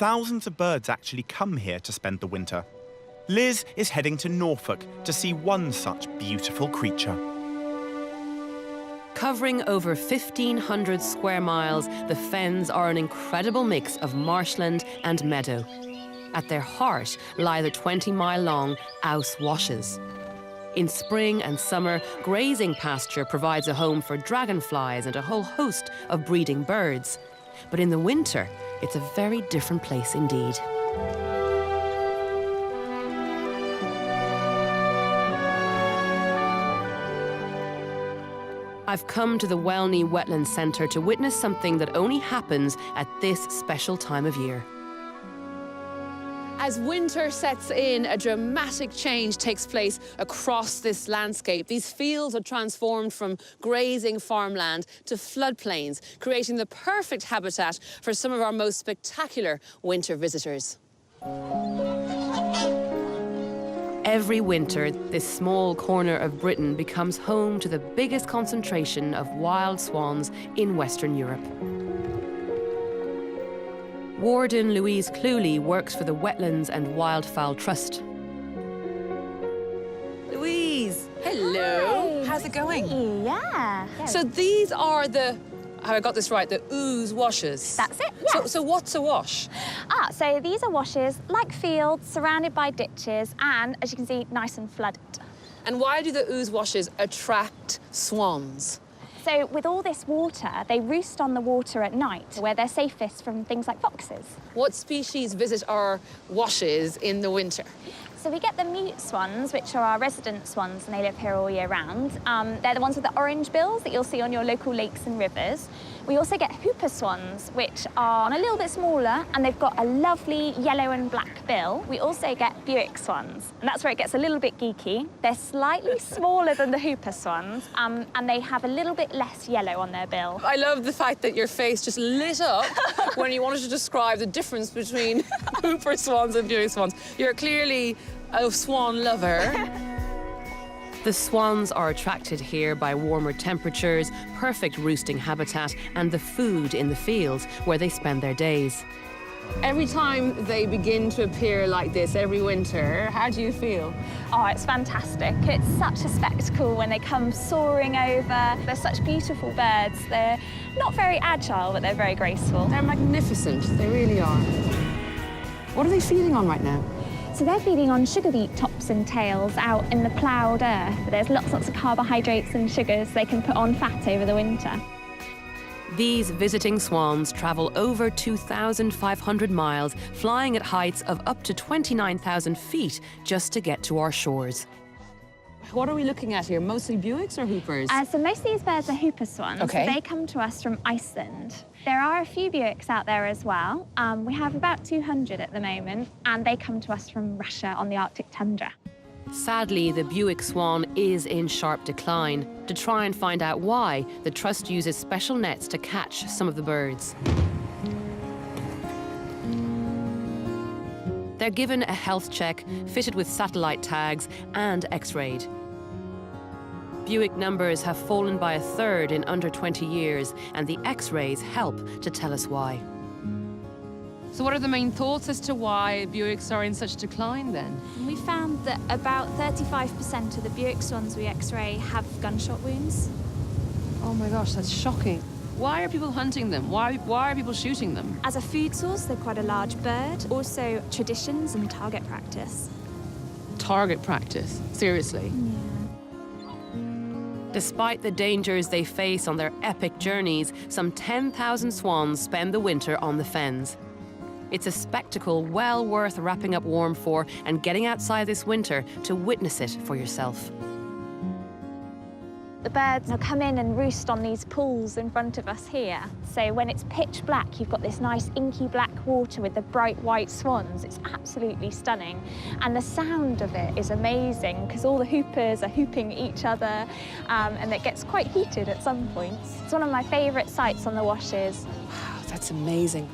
thousands of birds actually come here to spend the winter. Liz is heading to Norfolk to see one such beautiful creature. Covering over 1,500 square miles, the fens are an incredible mix of marshland and meadow. At their heart lie the 20-mile-long Ouse Washes. In spring and summer, grazing pasture provides a home for dragonflies and a whole host of breeding birds. But in the winter, it's a very different place indeed. I've come to the Welney Wetland Centre to witness something that only happens at this special time of year. As winter sets in, a dramatic change takes place across this landscape. These fields are transformed from grazing farmland to floodplains, creating the perfect habitat for some of our most spectacular winter visitors. Every winter, this small corner of Britain becomes home to the biggest concentration of wild swans in Western Europe. Warden Louise Cluley works for the Wetlands and Wildfowl Trust. Louise, hello. Hi. How's it going? Hey, yeah. So these are the, have I got this right, the Ouse Washes? That's it, yeah. So what's a wash? So these are washes, like fields, surrounded by ditches, and, as you can see, nice and flooded. And why do the Ouse Washes attract swans? So with all this water, they roost on the water at night, where they're safest from things like foxes. What species visit our washes in the winter? So we get the mute swans, which are our resident swans, and they live here all year round. They're the ones with the orange bills that you'll see on your local lakes and rivers. We also get hooper swans, which are a little bit smaller, and they've got a lovely yellow and black bill. We also get Buick swans, and that's where it gets a little bit geeky. They're slightly smaller than the hooper swans, and they have a little bit less yellow on their bill. I love the fact that your face just lit up when you wanted to describe the difference between hooper swans and Buick swans. You're clearly a swan lover. The swans are attracted here by warmer temperatures, perfect roosting habitat, and the food in the fields where they spend their days. Every time they begin to appear like this every winter, how do you feel? Oh, it's fantastic. It's such a spectacle when they come soaring over. They're such beautiful birds. They're not very agile, but they're very graceful. They're magnificent, they really are. What are they feeding on right now? So they're feeding on sugar beet tops and tails out in the ploughed earth. There's lots of carbohydrates and sugars they can put on fat over the winter. These visiting swans travel over 2,500 miles, flying at heights of up to 29,000 feet just to get to our shores. What are we looking at here? Mostly Buicks or hoopers? So most of these birds are hooper swans. Okay. They come to us from Iceland. There are a few Buicks out there as well. We have about 200 at the moment, and they come to us from Russia on the Arctic tundra. Sadly, the Buick swan is in sharp decline. To try and find out why, the Trust uses special nets to catch some of the birds. They're given a health check, fitted with satellite tags and X-rayed. Buick numbers have fallen by a third in under 20 years, and the X-rays help to tell us why. So what are the main thoughts as to why Buicks are in such decline then? We found that about 35% of the Buick swans we X-ray have gunshot wounds. Oh my gosh, that's shocking. Why are people hunting them? Why are people shooting them? As a food source, they're quite a large bird. Also, traditions and target practice. Target practice? Seriously? Despite the dangers they face on their epic journeys, some 10,000 swans spend the winter on the fens. It's a spectacle well worth wrapping up warm for and getting outside this winter to witness it for yourself. The birds will come in and roost on these pools in front of us here. So when it's pitch black, you've got this nice inky black water with the bright white swans. It's absolutely stunning. And the sound of it is amazing because all the hoopers are hooping each other, and it gets quite heated at some points. It's one of my favourite sights on the washes. Wow, that's amazing.